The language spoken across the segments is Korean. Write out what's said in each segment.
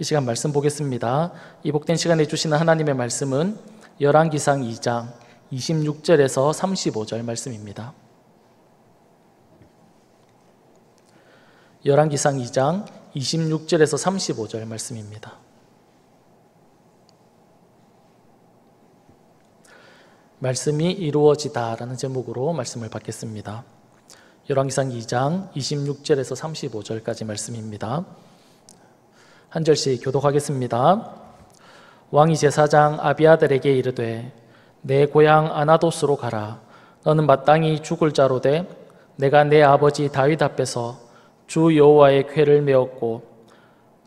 이 시간 말씀 보겠습니다. 이 복된 시간에 주시는 하나님의 말씀은 열왕기상 2장 26절에서 35절 말씀입니다. 열왕기상 2장 26절에서 35절 말씀입니다. 말씀이 이루어지다라는 제목으로 말씀을 받겠습니다. 열왕기상 2장 26절에서 35절까지 말씀입니다. 한 절씩 교독하겠습니다. 왕이 제사장 아비아달에게 이르되 내 고향 아나도스로 가라. 너는 마땅히 죽을 자로 돼 내가 내 아버지 다윗 앞에서 주 여호와의 궤를 메었고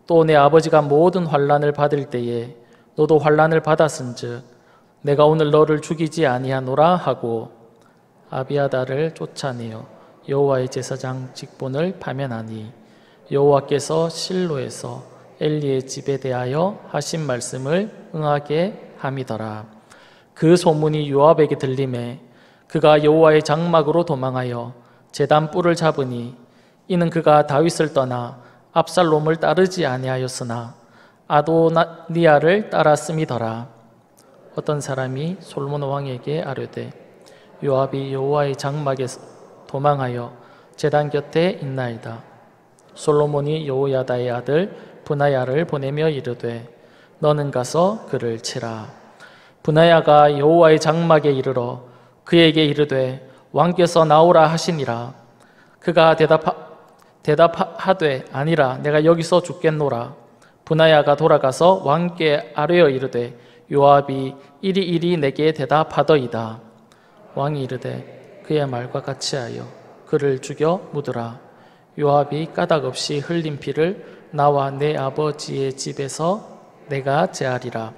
또 내 아버지가 모든 환난을 받을 때에 너도 환난을 받았은즉 내가 오늘 너를 죽이지 아니하노라 하고 아비아달을 쫓아내어 여호와의 제사장 직분을 파면하니 여호와께서 실로에서 엘리의 집에 대하여 하신 말씀을 응하게 함이더라. 그 소문이 요압에게 들림에 그가 여호와의 장막으로 도망하여 제단 뿔을 잡으니 이는 그가 다윗을 떠나 압살롬을 따르지 아니하였으나 아도니아를 따랐음이더라. 어떤 사람이 솔로몬 왕에게 아뢰되 요압이 여호와의 장막에서 도망하여 제단 곁에 있나이다. 솔로몬이 여호야다의 아들 브나야를 보내며 이르되 너는 가서 그를 치라. 브나야가 여호와의 장막에 이르러 그에게 이르되 왕께서 나오라 하시니라. 그가 대답하되 아니라 내가 여기서 죽겠노라. 브나야가 돌아가서 왕께 아뢰어 이르되 요압이 이리 내게 대답하더이다. 왕이 이르되 그의 말과 같이 하여 그를 죽여 묻으라. 요압이 까닭없이 흘린 피를 나와 내 아버지의 집에서 내가 제하리라.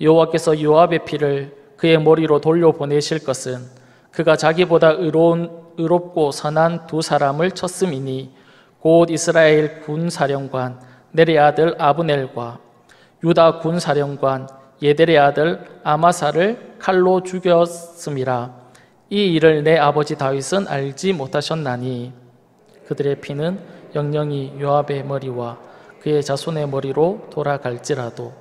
여호와께서 요압의 피를 그의 머리로 돌려보내실 것은 그가 자기보다 의롭고 선한 두 사람을 쳤음이니 곧 이스라엘 군사령관 넬의 아들 아브넬과 유다 군사령관 예델의 아들 아마사를 칼로 죽였음이라. 이 일을 내 아버지 다윗은 알지 못하셨나니 그들의 피는 영영이 요압의 머리와 그의 자손의 머리로 돌아갈지라도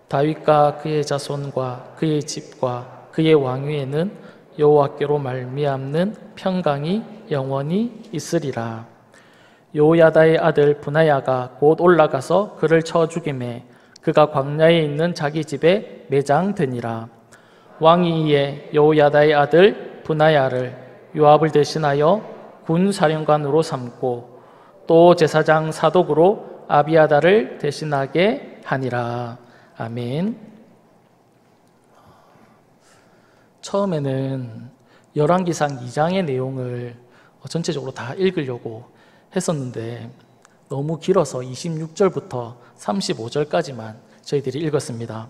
다윗과 그의 자손과 그의 집과 그의 왕위에는 여호와께로 말미암는 평강이 영원히 있으리라. 여호야다의 아들 브나야가 곧 올라가서 그를 쳐 죽이매 그가 광야에 있는 자기 집에 매장되니라. 왕이 이에 여호야다의 아들 브나야를 요압을 대신하여 군사령관으로 삼고 또 제사장 사독으로 아비아달을 대신하게 하니라. 아멘. 처음에는 열왕기상 2장의 내용을 전체적으로 다 읽으려고 했었는데 너무 길어서 26절부터 35절까지만 저희들이 읽었습니다.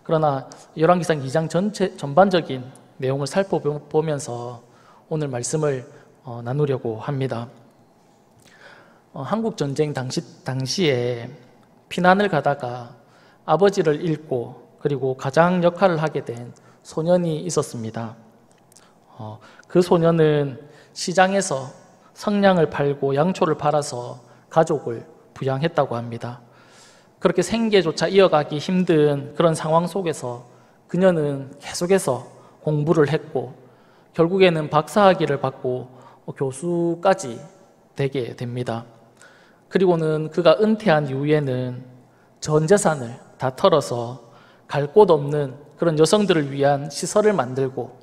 그러나 열왕기상 2장 전반적인 내용을 살펴보면서 오늘 말씀을 나누려고 합니다. 한국전쟁 당시에 피난을 가다가 아버지를 잃고 그리고 가장 역할을 하게 된 소년이 있었습니다. 그 소년은 시장에서 성냥을 팔고 양초를 팔아서 가족을 부양했다고 합니다. 그렇게 생계조차 이어가기 힘든 그런 상황 속에서 그녀는 계속해서 공부를 했고 결국에는 박사학위를 받고 교수까지 되게 됩니다. 그리고는 그가 은퇴한 이후에는 전 재산을 다 털어서 갈 곳 없는 그런 여성들을 위한 시설을 만들고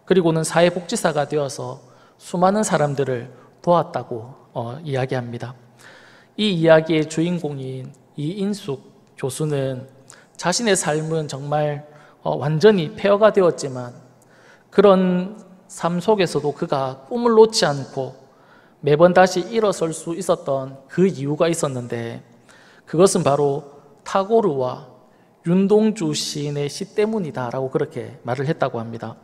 그리고는 사회복지사가 되어서 수많은 사람들을 도왔다고 이야기합니다. 이 이야기의 주인공인 이인숙 교수는 자신의 삶은 정말 완전히 폐허가 되었지만 그런 삶 속에서도 그가 꿈을 놓지 않고 매번 다시 일어설 수 있었던 그 이유가 있었는데 그것은 바로 타고르와 윤동주 시인의 시 때문이다라고 그렇게 말을 했다고 합니다.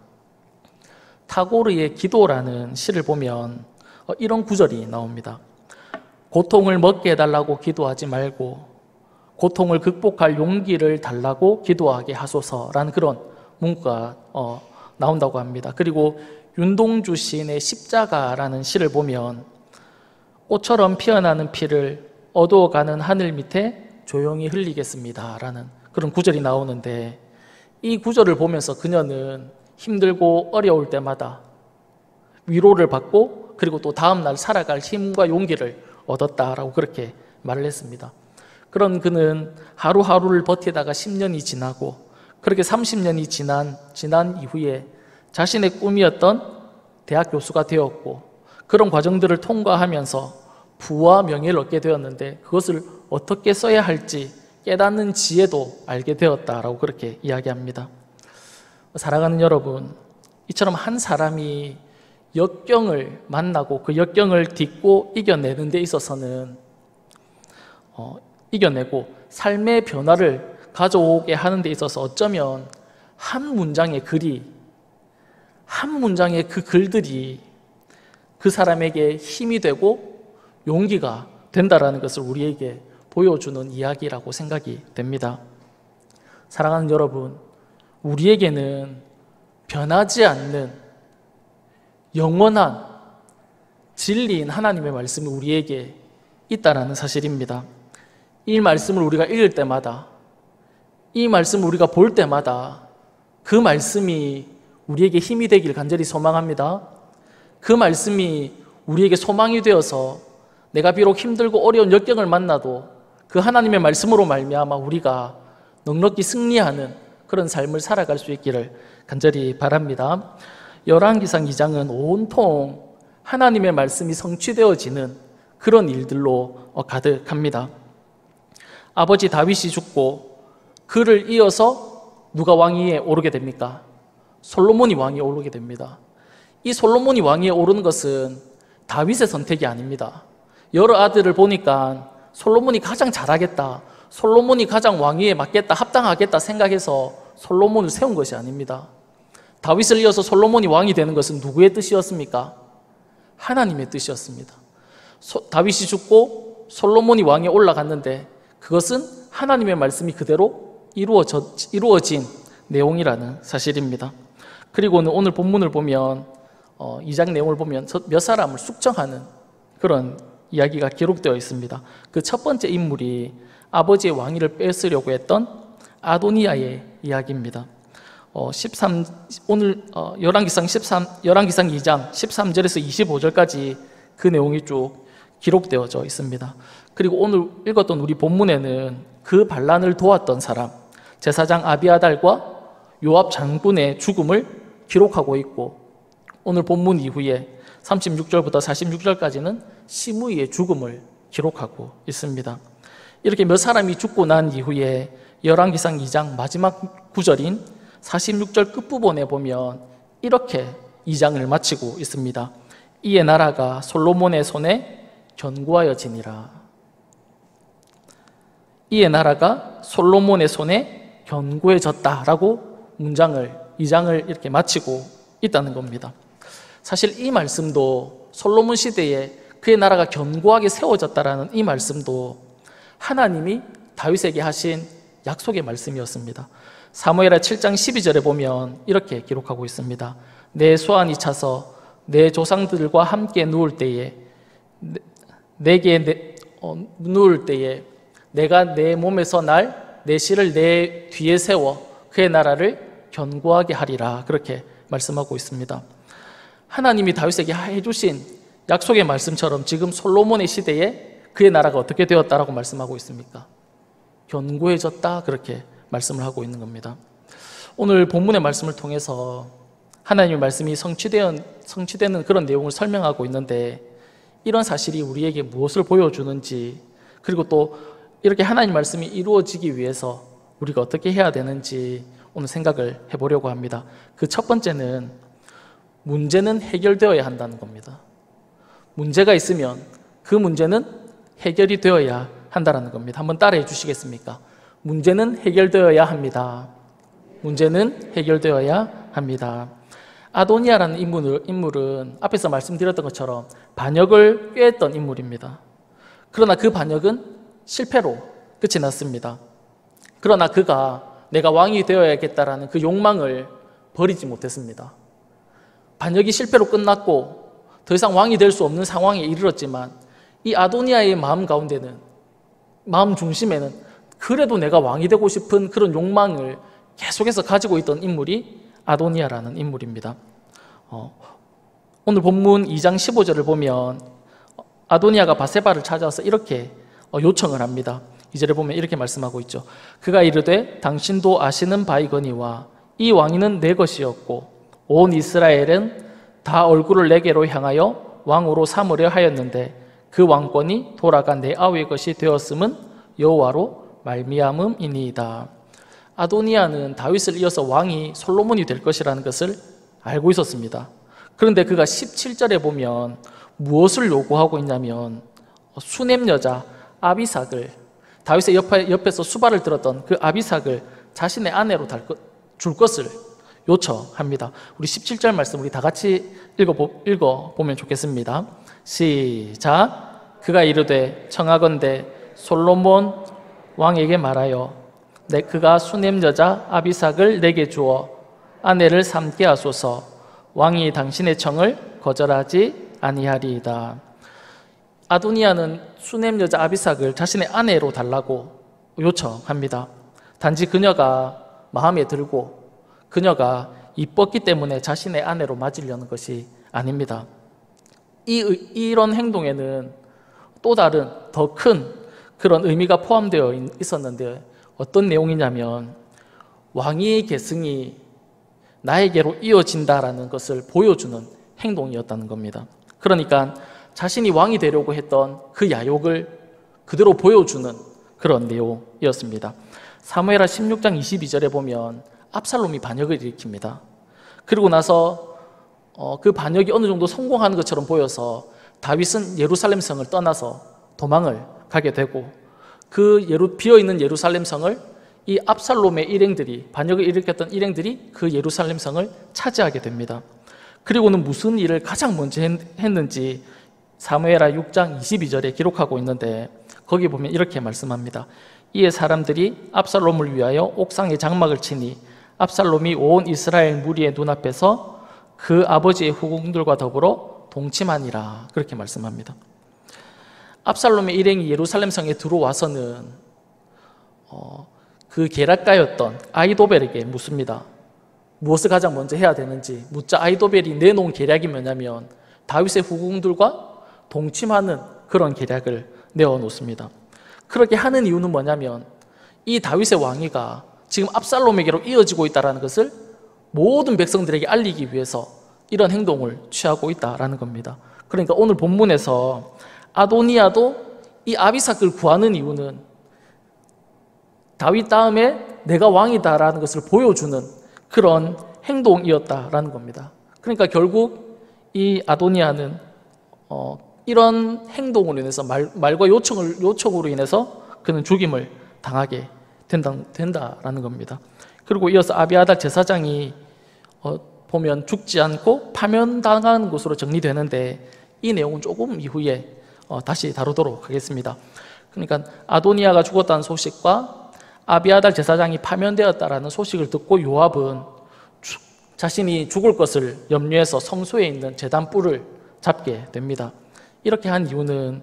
타고르의 기도라는 시를 보면 이런 구절이 나옵니다. 고통을 먹게 해달라고 기도하지 말고 고통을 극복할 용기를 달라고 기도하게 하소서라는 그런 문구가 나온다고 합니다. 그리고 윤동주 시인의 십자가라는 시를 보면 꽃처럼 피어나는 피를 어두워가는 하늘 밑에 조용히 흘리겠습니다 라는 그런 구절이 나오는데, 이 구절을 보면서 그녀는 힘들고 어려울 때마다 위로를 받고 그리고 또 다음날 살아갈 힘과 용기를 얻었다라고 그렇게 말을 했습니다. 그런 그는 하루하루를 버티다가 10년이 지나고 그렇게 30년이 지난 이후에 자신의 꿈이었던 대학 교수가 되었고, 그런 과정들을 통과하면서 부와 명예를 얻게 되었는데 그것을 어떻게 써야 할지 깨닫는 지혜도 알게 되었다라고 그렇게 이야기합니다. 사랑하는 여러분, 이처럼 한 사람이 역경을 만나고 그 역경을 딛고 이겨내는 데 있어서는 이겨내고 삶의 변화를 가져오게 하는 데 있어서 어쩌면 한 문장의 글이, 한 문장의 그 글들이 그 사람에게 힘이 되고 용기가 된다라는 것을 우리에게 보여주는 이야기라고 생각이 됩니다. 사랑하는 여러분, 우리에게는 변하지 않는 영원한 진리인 하나님의 말씀이 우리에게 있다라는 사실입니다. 이 말씀을 우리가 읽을 때마다, 이 말씀을 우리가 볼 때마다 그 말씀이 우리에게 힘이 되길 간절히 소망합니다. 그 말씀이 우리에게 소망이 되어서 내가 비록 힘들고 어려운 역경을 만나도 그 하나님의 말씀으로 말미암아 우리가 넉넉히 승리하는 그런 삶을 살아갈 수 있기를 간절히 바랍니다. 열왕기상 2장은 온통 하나님의 말씀이 성취되어지는 그런 일들로 가득합니다. 아버지 다윗이 죽고 그를 이어서 누가 왕위에 오르게 됩니까? 솔로몬이 왕위에 오르게 됩니다. 이 솔로몬이 왕위에 오르는 것은 다윗의 선택이 아닙니다. 여러 아들을 보니까 솔로몬이 가장 잘하겠다, 솔로몬이 가장 왕위에 맞겠다, 합당하겠다 생각해서 솔로몬을 세운 것이 아닙니다. 다윗을 이어서 솔로몬이 왕이 되는 것은 누구의 뜻이었습니까? 하나님의 뜻이었습니다. 다윗이 죽고 솔로몬이 왕위에 올라갔는데 그것은 하나님의 말씀이 그대로 이루어진 내용이라는 사실입니다. 그리고는 오늘 본문을 보면 2장 내용을 보면 몇 사람을 숙청하는 그런 이야기가 기록되어 있습니다. 그 첫 번째 인물이 아버지의 왕위를 뺏으려고 했던 아도니아의 이야기입니다. 오늘 열왕기상 2장 13절에서 25절까지 그 내용이 쭉 기록되어져 있습니다. 그리고 오늘 읽었던 우리 본문에는 그 반란을 도왔던 사람, 제사장 아비아달과 요압 장군의 죽음을 기록하고 있고, 오늘 본문 이후에 36절부터 46절까지는 시므이의 죽음을 기록하고 있습니다. 이렇게 몇 사람이 죽고 난 이후에 열왕기상 2장 마지막 구절인 46절 끝부분에 보면 이렇게 2장을 마치고 있습니다. 이에 나라가 솔로몬의 손에 견고하여지니라. 이에 나라가 솔로몬의 손에 견고해졌다라고 2장을 이렇게 마치고 있다는 겁니다. 사실 이 말씀도 솔로몬 시대에 그의 나라가 견고하게 세워졌다라는 이 말씀도 하나님이 다윗에게 하신 약속의 말씀이었습니다. 사무엘하 7장 12절에 보면 이렇게 기록하고 있습니다. 내 소환이 차서 내 조상들과 함께 누울 때에 누울 때에 내가 내 몸에서 내 씨를 내 뒤에 세워 그의 나라를 견고하게 하리라, 그렇게 말씀하고 있습니다. 하나님이 다윗에게 해주신 약속의 말씀처럼 지금 솔로몬의 시대에 그의 나라가 어떻게 되었다라고 말씀하고 있습니까? 견고해졌다, 그렇게 말씀을 하고 있는 겁니다. 오늘 본문의 말씀을 통해서 하나님의 말씀이 성취되는 그런 내용을 설명하고 있는데, 이런 사실이 우리에게 무엇을 보여주는지, 그리고 또 이렇게 하나님의 말씀이 이루어지기 위해서 우리가 어떻게 해야 되는지 오늘 생각을 해보려고 합니다. 그 첫 번째는 문제는 해결되어야 한다는 겁니다. 문제가 있으면 그 문제는 해결이 되어야 한다는 겁니다. 한번 따라해 주시겠습니까? 문제는 해결되어야 합니다. 문제는 해결되어야 합니다. 아도니아라는 인물은 앞에서 말씀드렸던 것처럼 반역을 꾀했던 인물입니다. 그러나 그 반역은 실패로 끝이 났습니다. 그러나 그가 내가 왕이 되어야겠다라는 그 욕망을 버리지 못했습니다. 반역이 실패로 끝났고 더 이상 왕이 될 수 없는 상황에 이르렀지만 이 아도니아의 마음 가운데는, 마음 중심에는 그래도 내가 왕이 되고 싶은 그런 욕망을 계속해서 가지고 있던 인물이 아도니아라는 인물입니다. 오늘 본문 2장 15절을 보면 아도니아가 바세바를 찾아와서 이렇게 요청을 합니다. 2절에 보면 이렇게 말씀하고 있죠. 그가 이르되 당신도 아시는 바이거니와 이 왕위는 내 것이었고 온 이스라엘은 다 얼굴을 내게로 향하여 왕으로 삼으려 하였는데 그 왕권이 돌아가 내 아우의 것이 되었음은 여호와로 말미암음이니이다. 아도니아는 다윗을 이어서 왕이 솔로몬이 될 것이라는 것을 알고 있었습니다. 그런데 그가 17절에 보면 무엇을 요구하고 있냐면 수넴 여자 아비삭을, 다윗의 옆에서 수발을 들었던 그 아비삭을 자신의 아내로 줄 것을 요청합니다. 우리 17절 말씀 우리 다 같이 읽어보면 좋겠습니다. 시작. 그가 이르되 청하건대 솔로몬 왕에게 말하여 그가 수넴 여자 아비삭을 내게 주어 아내를 삼게 하소서. 왕이 당신의 청을 거절하지 아니하리이다. 아도니아는 수넴 여자 아비삭을 자신의 아내로 달라고 요청합니다. 단지 그녀가 마음에 들고 그녀가 이뻤기 때문에 자신의 아내로 맞으려는 것이 아닙니다. 이런 행동에는 또 다른 더 큰 그런 의미가 포함되어 있었는데 어떤 내용이냐면 왕위의 계승이 나에게로 이어진다라는 것을 보여주는 행동이었다는 겁니다. 그러니까 자신이 왕이 되려고 했던 그 야욕을 그대로 보여주는 그런 내용이었습니다. 사무엘하 16장 22절에 보면 압살롬이 반역을 일으킵니다. 그리고 나서 그 반역이 어느 정도 성공하는 것처럼 보여서 다윗은 예루살렘 성을 떠나서 도망을 가게 되고 그 비어있는 예루살렘 성을 이 압살롬의 일행들이, 반역을 일으켰던 일행들이 그 예루살렘 성을 차지하게 됩니다. 그리고는 무슨 일을 가장 먼저 했는지 사무엘하 6장 22절에 기록하고 있는데 거기 보면 이렇게 말씀합니다. 이에 사람들이 압살롬을 위하여 옥상에 장막을 치니 압살롬이 온 이스라엘 무리의 눈앞에서 그 아버지의 후궁들과 더불어 동침하니라. 그렇게 말씀합니다. 압살롬의 일행이 예루살렘 성에 들어와서는 그 계략가였던 아히도벨에게 묻습니다. 무엇을 가장 먼저 해야 되는지 묻자 아히도벨이 내놓은 계략이 뭐냐면 다윗의 후궁들과 동침하는 그런 계략을 내어놓습니다. 그렇게 하는 이유는 뭐냐면 이 다윗의 왕위가 지금 압살롬에게로 이어지고 있다는 것을 모든 백성들에게 알리기 위해서 이런 행동을 취하고 있다는 겁니다. 그러니까 오늘 본문에서 아도니아도 이 아비삭을 구하는 이유는 다윗 다음에 내가 왕이다라는 것을 보여주는 그런 행동이었다라는 겁니다. 그러니까 결국 이 아도니아는 이런 행동으로 인해서 말과 요청으로 인해서 그는 죽임을 당하게 된다라는 겁니다. 그리고 이어서 아비아달 제사장이 보면 죽지 않고 파면당하는 것으로 정리되는데 이 내용은 조금 이후에 다시 다루도록 하겠습니다. 그러니까 아도니아가 죽었다는 소식과 아비아달 제사장이 파면되었다라는 소식을 듣고 요압은 자신이 죽을 것을 염려해서 성소에 있는 제단 뿔을 잡게 됩니다. 이렇게 한 이유는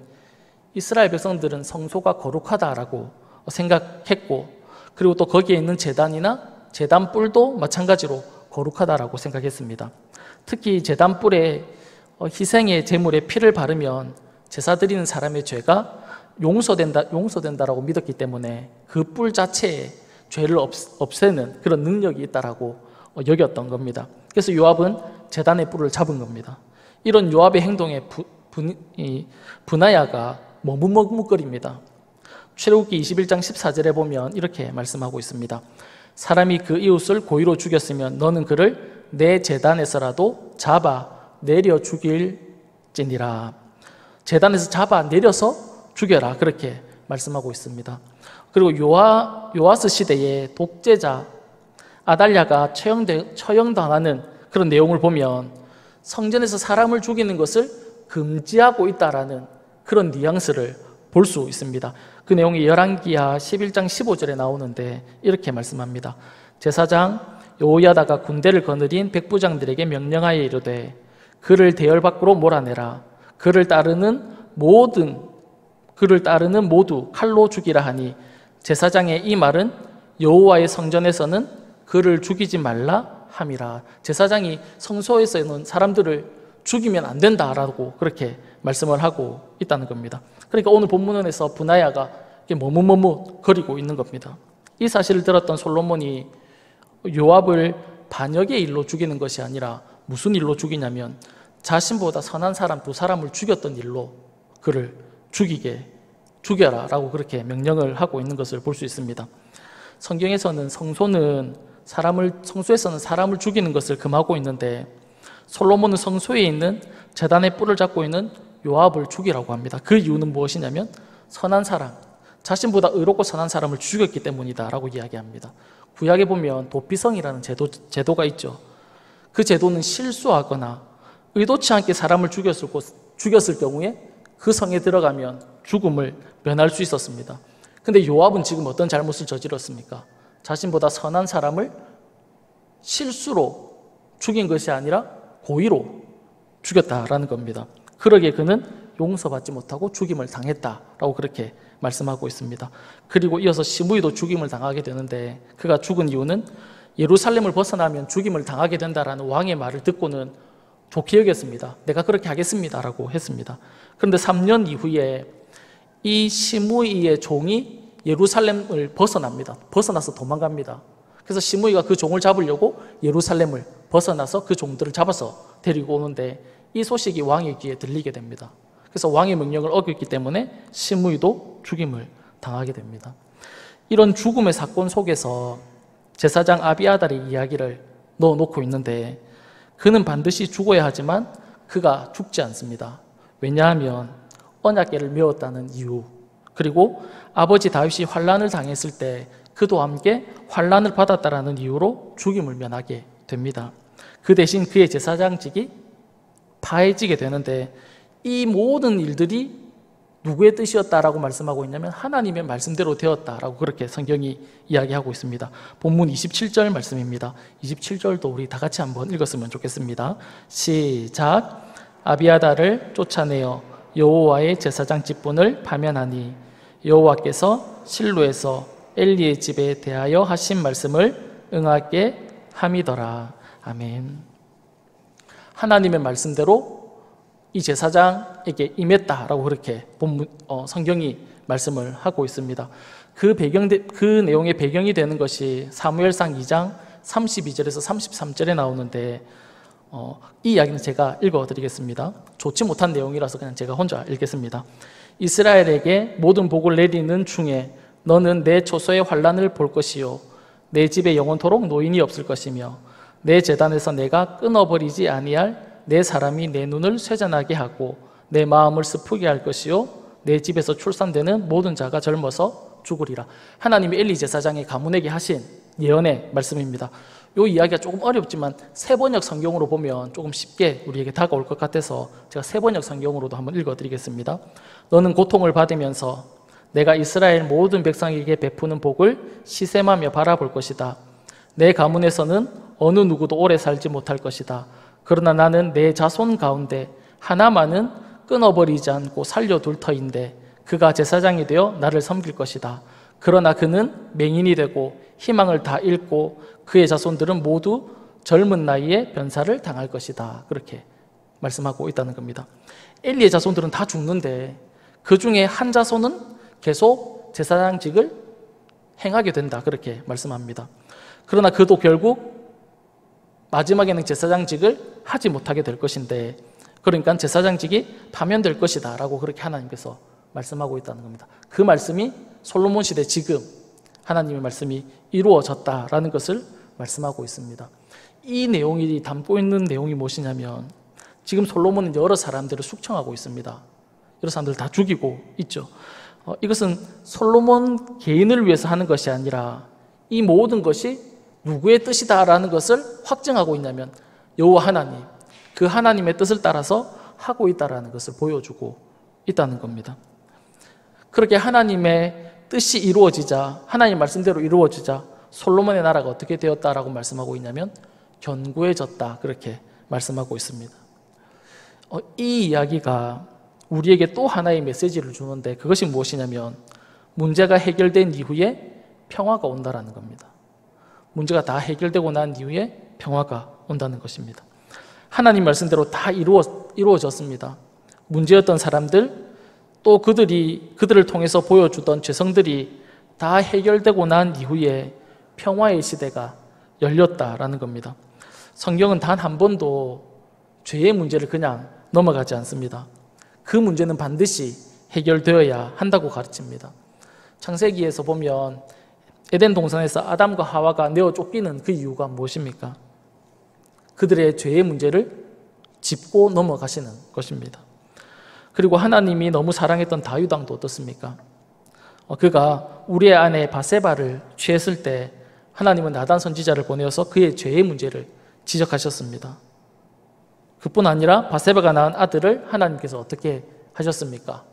이스라엘 백성들은 성소가 거룩하다라고 생각했고 그리고 또 거기에 있는 제단이나 제단 뿔도 마찬가지로 거룩하다라고 생각했습니다. 특히 제단 뿔에 희생의 제물에 피를 바르면 제사 드리는 사람의 죄가 용서된다라고 믿었기 때문에 그 뿔 자체에 죄를 없애는 그런 능력이 있다라고 여겼던 겁니다. 그래서 요압은 제단의 뿔을 잡은 겁니다. 이런 요압의 행동에 분하야가 머뭇머뭇거립니다. 출애굽기 21장 14절에 보면 이렇게 말씀하고 있습니다. 사람이 그 이웃을 고의로 죽였으면 너는 그를 내 제단에서라도 잡아 내려 죽일지니라. 제단에서 잡아 내려서 죽여라. 그렇게 말씀하고 있습니다. 그리고 요아스 시대의 독재자 아달랴가 처형당하는 그런 내용을 보면 성전에서 사람을 죽이는 것을 금지하고 있다라는 그런 뉘앙스를 볼 수 있습니다. 그 내용이 열왕기하 11장 15절에 나오는데 이렇게 말씀합니다. 제사장 여호야다가 군대를 거느린 백부장들에게 명령하여 이르되 그를 대열 밖으로 몰아내라. 그를 따르는 모두 칼로 죽이라 하니 제사장의 이 말은 여호와의 성전에서는 그를 죽이지 말라 함이라. 제사장이 성소에서는 사람들을 죽이면 안 된다라고 그렇게 말씀을 하고 있다는 겁니다. 그러니까 오늘 본문에서 브나야가 머뭇머뭇 거리고 있는 겁니다. 이 사실을 들었던 솔로몬이 요압을 반역의 일로 죽이는 것이 아니라 무슨 일로 죽이냐면 자신보다 선한 사람 두 사람을 죽였던 일로 그를 죽여라 라고 그렇게 명령을 하고 있는 것을 볼 수 있습니다. 성경에서는 성소에서는 사람을 죽이는 것을 금하고 있는데 솔로몬은 성소에 있는 제단의 뿔을 잡고 있는 요압을 죽이라고 합니다. 그 이유는 무엇이냐면 선한 사람, 자신보다 의롭고 선한 사람을 죽였기 때문이다 라고 이야기합니다. 구약에 보면 도피성이라는 제도가 있죠. 그 제도는 실수하거나 의도치 않게 사람을 죽였을 경우에 그 성에 들어가면 죽음을 면할 수 있었습니다. 근데 요압은 지금 어떤 잘못을 저질렀습니까? 자신보다 선한 사람을 실수로 죽인 것이 아니라 고의로 죽였다라는 겁니다. 그러기에 그는 용서받지 못하고 죽임을 당했다라고 그렇게 말씀하고 있습니다. 그리고 이어서 시므이도 죽임을 당하게 되는데 그가 죽은 이유는 예루살렘을 벗어나면 죽임을 당하게 된다라는 왕의 말을 듣고는 좋게 여겼습니다. 내가 그렇게 하겠습니다라고 했습니다. 그런데 3년 이후에 이 시므이의 종이 예루살렘을 벗어납니다. 벗어나서 도망갑니다. 그래서 시므이가 그 종을 잡으려고 예루살렘을 벗어나서 그 종들을 잡아서 데리고 오는데 이 소식이 왕의 귀에 들리게 됩니다. 그래서 왕의 명령을 어겼기 때문에 시므이도 죽임을 당하게 됩니다. 이런 죽음의 사건 속에서 제사장 아비아달의 이야기를 넣어놓고 있는데 그는 반드시 죽어야 하지만 그가 죽지 않습니다. 왜냐하면 언약궤를 메웠다는 이유, 그리고 아버지 다윗이 환난을 당했을 때 그도 함께 환난을 받았다라는 이유로 죽임을 면하게 됩니다. 그 대신 그의 제사장직이 파해지게 되는데 이 모든 일들이 누구의 뜻이었다라고 말씀하고 있냐면 하나님의 말씀대로 되었다라고 그렇게 성경이 이야기하고 있습니다. 본문 27절 말씀입니다. 27절도 우리 다 같이 한번 읽었으면 좋겠습니다. 시작. 아비아달을 쫓아내어 여호와의 제사장 직분을 파면하니 여호와께서 실로에서 엘리의 집에 대하여 하신 말씀을 응하게 함이더라. 아멘. 하나님의 말씀대로 이 제사장에게 임했다라고 그렇게 성경이 말씀을 하고 있습니다. 그 내용의 배경이 되는 것이 사무엘상 2장 32절에서 33절에 나오는데 이 이야기는 제가 읽어드리겠습니다. 좋지 못한 내용이라서 그냥 제가 혼자 읽겠습니다. 이스라엘에게 모든 복을 내리는 중에 너는 내 초소의 환난을 볼 것이요 내 집에 영원토록 노인이 없을 것이며 내 제단에서 내가 끊어버리지 아니할 내 사람이 내 눈을 쇠잔하게 하고 내 마음을 슬프게 할 것이요 내 집에서 출산되는 모든 자가 젊어서 죽으리라. 하나님이 엘리 제사장의 가문에게 하신 예언의 말씀입니다. 이 이야기가 조금 어렵지만 세번역 성경으로 보면 조금 쉽게 우리에게 다가올 것 같아서 제가 세번역 성경으로도 한번 읽어드리겠습니다. 너는 고통을 받으면서 내가 이스라엘 모든 백성에게 베푸는 복을 시샘하며 바라볼 것이다. 내 가문에서는 어느 누구도 오래 살지 못할 것이다. 그러나 나는 내 자손 가운데 하나만은 끊어버리지 않고 살려둘 터인데 그가 제사장이 되어 나를 섬길 것이다. 그러나 그는 맹인이 되고 희망을 다 잃고 그의 자손들은 모두 젊은 나이에 변사를 당할 것이다. 그렇게 말씀하고 있다는 겁니다. 엘리의 자손들은 다 죽는데 그 중에 한 자손은 계속 제사장직을 행하게 된다. 그렇게 말씀합니다. 그러나 그도 결국 마지막에는 제사장직을 하지 못하게 될 것인데 그러니까 제사장직이 파면될 것이다 라고 그렇게 하나님께서 말씀하고 있다는 겁니다. 그 말씀이 솔로몬 시대 지금 하나님의 말씀이 이루어졌다라는 것을 말씀하고 있습니다. 이 내용이 담고 있는 내용이 무엇이냐면 지금 솔로몬은 여러 사람들을 숙청하고 있습니다. 여러 사람들을 다 죽이고 있죠. 이것은 솔로몬 개인을 위해서 하는 것이 아니라 이 모든 것이 누구의 뜻이다라는 것을 확증하고 있냐면 여호와 하나님, 그 하나님의 뜻을 따라서 하고 있다라는 것을 보여주고 있다는 겁니다. 그렇게 하나님의 뜻이 이루어지자, 하나님 말씀대로 이루어지자 솔로몬의 나라가 어떻게 되었다라고 말씀하고 있냐면 견고해졌다 그렇게 말씀하고 있습니다. 이 이야기가 우리에게 또 하나의 메시지를 주는데 그것이 무엇이냐면 문제가 해결된 이후에 평화가 온다라는 겁니다. 문제가 다 해결되고 난 이후에 평화가 온다는 것입니다. 하나님 말씀대로 다 이루어졌습니다. 문제였던 사람들, 또 그들을 통해서 보여주던 죄성들이 다 해결되고 난 이후에 평화의 시대가 열렸다라는 겁니다. 성경은 단 한 번도 죄의 문제를 그냥 넘어가지 않습니다. 그 문제는 반드시 해결되어야 한다고 가르칩니다. 창세기에서 보면 에덴 동산에서 아담과 하와가 내어 쫓기는 그 이유가 무엇입니까? 그들의 죄의 문제를 짚고 넘어가시는 것입니다. 그리고 하나님이 너무 사랑했던 다윗 왕도 어떻습니까? 그가 우리의 아내 바세바를 취했을 때 하나님은 나단 선지자를 보내어서 그의 죄의 문제를 지적하셨습니다. 그뿐 아니라 바세바가 낳은 아들을 하나님께서 어떻게 하셨습니까?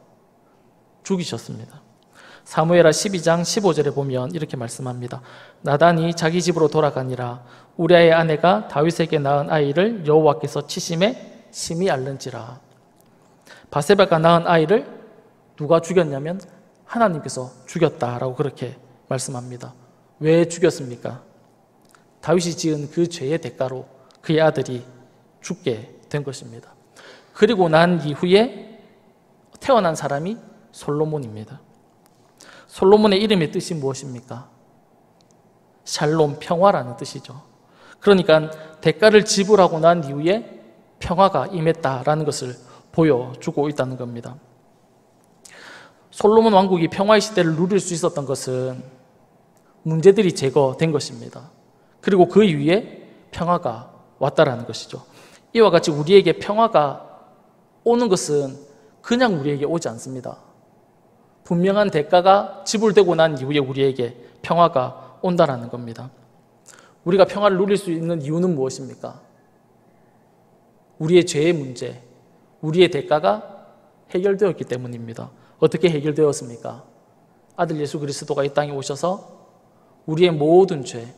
죽이셨습니다. 사무엘하 12장 15절에 보면 이렇게 말씀합니다. 나단이 자기 집으로 돌아가니라 우리아의 아내가 다윗에게 낳은 아이를 여호와께서 치심에 심히 앓는지라. 바세바가 낳은 아이를 누가 죽였냐면 하나님께서 죽였다라고 그렇게 말씀합니다. 왜 죽였습니까? 다윗이 지은 그 죄의 대가로 그의 아들이 죽게 된 것입니다. 그리고 난 이후에 태어난 사람이 솔로몬입니다. 솔로몬의 이름의 뜻이 무엇입니까? 샬롬, 평화라는 뜻이죠. 그러니까 대가를 지불하고 난 이후에 평화가 임했다라는 것을 보여주고 있다는 겁니다. 솔로몬 왕국이 평화의 시대를 누릴 수 있었던 것은 문제들이 제거된 것입니다. 그리고 그 이후에 평화가 왔다라는 것이죠. 이와 같이 우리에게 평화가 오는 것은 그냥 우리에게 오지 않습니다. 분명한 대가가 지불되고 난 이후에 우리에게 평화가 온다라는 겁니다. 우리가 평화를 누릴 수 있는 이유는 무엇입니까? 우리의 죄의 문제, 우리의 대가가 해결되었기 때문입니다. 어떻게 해결되었습니까? 아들 예수 그리스도가 이 땅에 오셔서 우리의 모든 죄,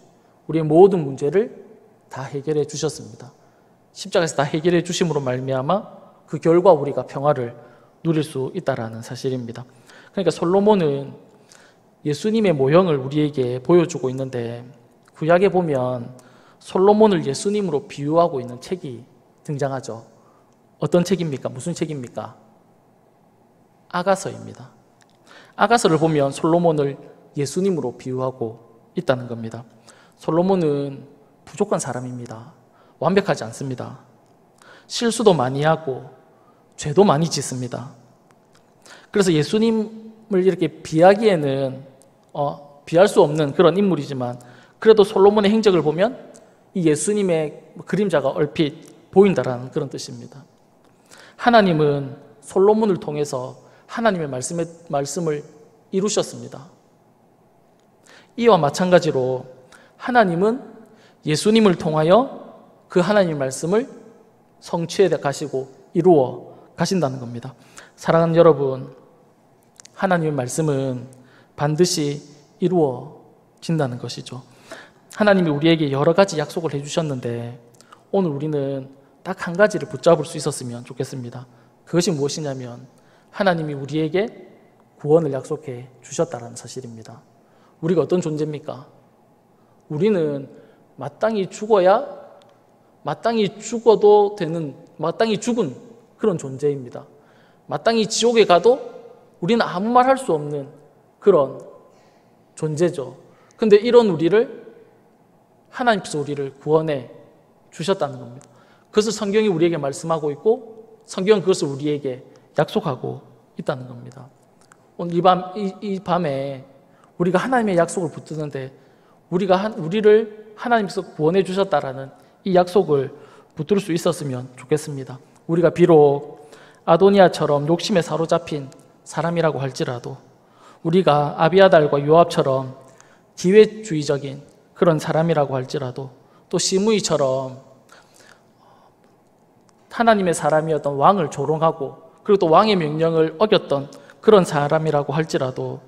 우리의 모든 문제를 다 해결해 주셨습니다. 십자가에서 다 해결해 주심으로 말미암아 그 결과 우리가 평화를 누릴 수 있다라는 사실입니다. 그러니까 솔로몬은 예수님의 모형을 우리에게 보여주고 있는데 구약에 보면 솔로몬을 예수님으로 비유하고 있는 책이 등장하죠. 어떤 책입니까? 무슨 책입니까? 아가서입니다. 아가서를 보면 솔로몬을 예수님으로 비유하고 있다는 겁니다. 솔로몬은 부족한 사람입니다. 완벽하지 않습니다. 실수도 많이 하고 죄도 많이 짓습니다. 그래서 예수님을 이렇게 비하기에는 비할 수 없는 그런 인물이지만 그래도 솔로몬의 행적을 보면 이 예수님의 그림자가 얼핏 보인다라는 그런 뜻입니다. 하나님은 솔로몬을 통해서 하나님의 말씀을 이루셨습니다. 이와 마찬가지로 하나님은 예수님을 통하여 그 하나님의 말씀을 성취해 가시고 이루어 가신다는 겁니다. 사랑하는 여러분, 하나님의 말씀은 반드시 이루어진다는 것이죠. 하나님이 우리에게 여러 가지 약속을 해주셨는데 오늘 우리는 딱 한 가지를 붙잡을 수 있었으면 좋겠습니다. 그것이 무엇이냐면 하나님이 우리에게 구원을 약속해 주셨다는 사실입니다. 우리가 어떤 존재입니까? 우리는 마땅히 죽어야 마땅히 죽어도 되는 마땅히 죽은 그런 존재입니다. 마땅히 지옥에 가도 우리는 아무 말 할 수 없는 그런 존재죠. 근데 이런 우리를 하나님께서 우리를 구원해 주셨다는 겁니다. 그것을 성경이 우리에게 말씀하고 있고 성경은 그것을 우리에게 약속하고 있다는 겁니다. 오늘 이 밤에 우리가 하나님의 약속을 붙드는데 우리를 하나님께서 구원해 주셨다라는 이 약속을 붙들 수 있었으면 좋겠습니다. 우리가 비록 아도니아처럼 욕심에 사로잡힌 사람이라고 할지라도 우리가 아비아달과 요압처럼 기회주의적인 그런 사람이라고 할지라도 또 시므이처럼 하나님의 사람이었던 왕을 조롱하고 그리고 또 왕의 명령을 어겼던 그런 사람이라고 할지라도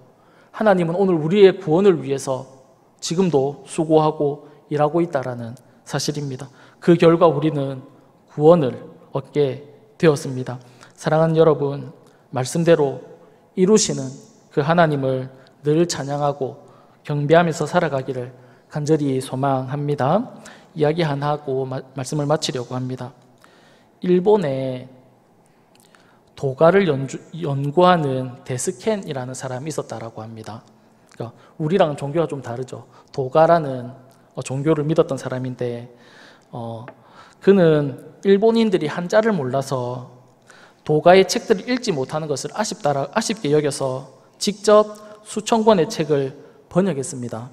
하나님은 오늘 우리의 구원을 위해서 지금도 수고하고 일하고 있다라는 사실입니다. 그 결과 우리는 구원을 얻게 되었습니다. 사랑하는 여러분, 말씀대로 이루시는 그 하나님을 늘 찬양하고 경배하면서 살아가기를 간절히 소망합니다. 이야기 하나 하고 말씀을 마치려고 합니다. 일본에 도가를 연구하는 데스켄이라는 사람이 있었다라고 합니다. 그러니까 우리랑 종교가 좀 다르죠. 도가라는 종교를 믿었던 사람인데 그는 일본인들이 한자를 몰라서 도가의 책들을 읽지 못하는 것을 아쉽게 여겨서 직접 수천 권의 책을 번역했습니다.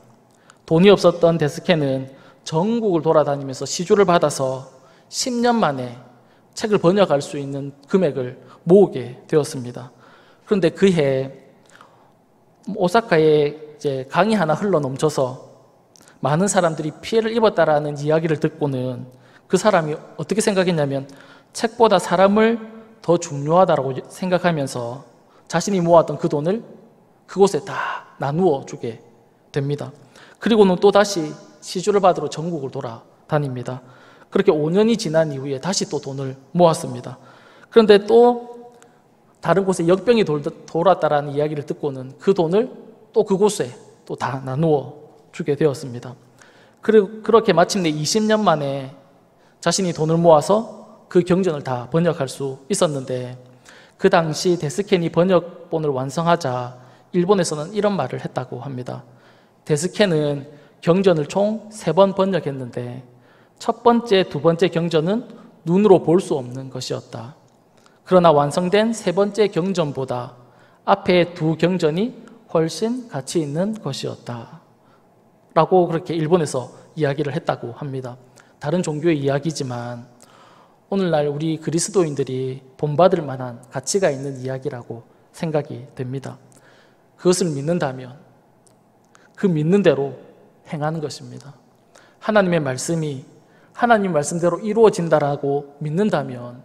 돈이 없었던 데스켄은 전국을 돌아다니면서 시주를 받아서 10년 만에 책을 번역할 수 있는 금액을 모으게 되었습니다. 그런데 그해 오사카에 이제 강이 하나 흘러 넘쳐서 많은 사람들이 피해를 입었다라는 이야기를 듣고는 그 사람이 어떻게 생각했냐면 책보다 사람을 더 중요하다고 생각하면서 자신이 모았던 그 돈을 그곳에 다 나누어 주게 됩니다. 그리고는 또다시 시주를 받으러 전국을 돌아다닙니다. 그렇게 5년이 지난 이후에 다시 또 돈을 모았습니다. 그런데 또 다른 곳에 역병이 돌았다라는 이야기를 듣고는 그 돈을 또 그곳에 또 다 나누어 주게 되었습니다. 그리고 그렇게 마침내 20년 만에 자신이 돈을 모아서 그 경전을 다 번역할 수 있었는데 그 당시 데스켄이 번역본을 완성하자 일본에서는 이런 말을 했다고 합니다. 데스켄은 경전을 총 3번 번역했는데 첫 번째, 두 번째 경전은 눈으로 볼 수 없는 것이었다. 그러나 완성된 3번째 경전보다 앞에 2 경전이 훨씬 가치 있는 것이었다. 라고 그렇게 일본에서 이야기를 했다고 합니다. 다른 종교의 이야기지만 오늘날 우리 그리스도인들이 본받을 만한 가치가 있는 이야기라고 생각이 됩니다. 그것을 믿는다면 그 믿는 대로 행하는 것입니다. 하나님의 말씀이 하나님 말씀대로 이루어진다라고 믿는다면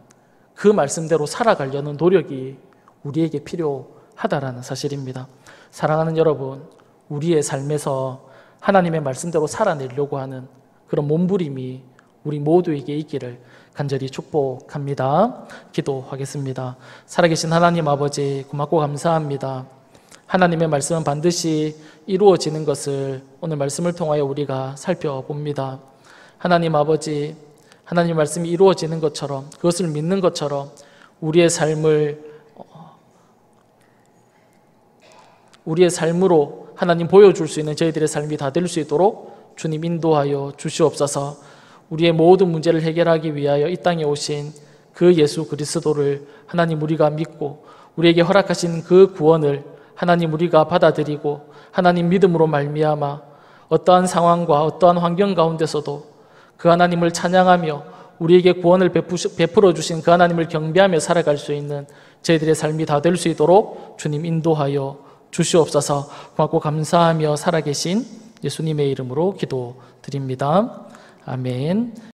그 말씀대로 살아가려는 노력이 우리에게 필요하다라는 사실입니다. 사랑하는 여러분, 우리의 삶에서 하나님의 말씀대로 살아내려고 하는 그런 몸부림이 우리 모두에게 있기를 간절히 축복합니다. 기도하겠습니다. 살아계신 하나님 아버지, 고맙고 감사합니다. 하나님의 말씀은 반드시 이루어지는 것을 오늘 말씀을 통하여 우리가 살펴봅니다. 하나님 아버지, 하나님 말씀이 이루어지는 것처럼, 그것을 믿는 것처럼 우리의 삶으로 하나님 보여줄 수 있는 저희들의 삶이 다 될 수 있도록 주님 인도하여 주시옵소서. 우리의 모든 문제를 해결하기 위하여 이 땅에 오신 그 예수 그리스도를 하나님 우리가 믿고 우리에게 허락하신 그 구원을 하나님 우리가 받아들이고 하나님 믿음으로 말미암아 어떠한 상황과 어떠한 환경 가운데서도 그 하나님을 찬양하며 우리에게 구원을 베풀어 주신 그 하나님을 경배하며 살아갈 수 있는 저희들의 삶이 다 될 수 있도록 주님 인도하여 주시옵소서. 고맙고 감사하며 살아계신 예수님의 이름으로 기도드립니다. 아멘.